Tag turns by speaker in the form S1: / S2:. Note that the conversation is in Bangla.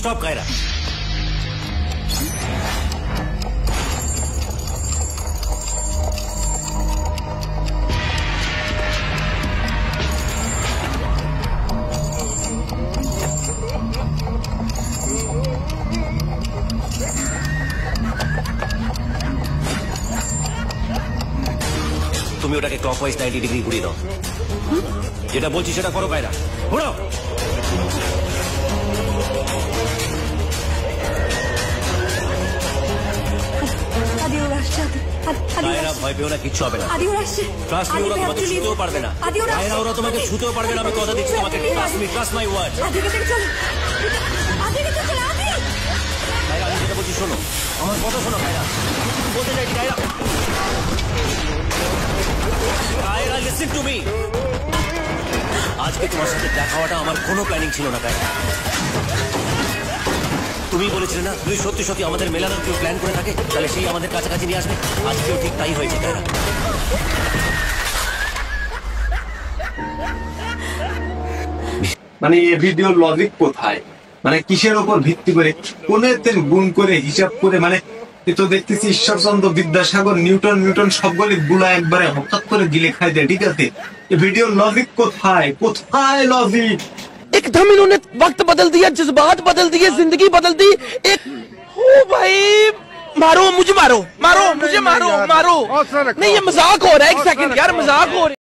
S1: স্টপ কায়রা। তুমি ওটাকে ক্লকওয়াইজ 90 ডিগ্রি ঘুরিয়ে দাও। যেটা বলছি সেটা করো কায়রা, ঘোরাও। ভয় পেও না, কিচ্ছু হবে না। ওরা তোমাকে ছুতেও পারবে না। ওরা তোমাকে ছুতেও পারবে না, আমি কথা দিচ্ছি তোমাকে। Trust my word. আমি যেটা বলছি শোনো, আমার কথা শোনো কায়রা, বলতে চাইছি Kiara. Kiara listen to me. আজকে তোমার সাথে দেখা হওয়াটা আমার কোনো প্ল্যানিং ছিল না কায়রা। তুমি বলেছিলে না তুই সত্যি সত্যি আমাদের মেলানোর কেউ প্ল্যান করে থাকে, তাহলে সেই আমাদের কাছাকাছি নিয়ে আসবে। আজকেও ঠিক তাই হয়েছে কায়রা।
S2: মানে এই ভিডিওর লজিক কোথায়, মানে কিসের উপর ভিত্তি করে, কোনের গুণ করে হিসাব করে, মানে এ তো দেখতেছি ঈশ্বরচন্দ্র বিদ্যাসাগর নিউটন সবগুলি গুলা একবারে হঠাৎ করে গিলে খাই দেয়। ঠিক আছে, এই ভিডিওর লজিক কোথায়, কোথায় লজিক?
S3: एकदम इन्होंने वक्त बदल दिया, जज्बात बदल दिए, जिंदगी बदल दी। एक हो भाई, मारो मुझे, मारो मुझे, मारो नहीं, ये मजाक हो रहा है। एक सेकंड यार, मजाक हो रहा है।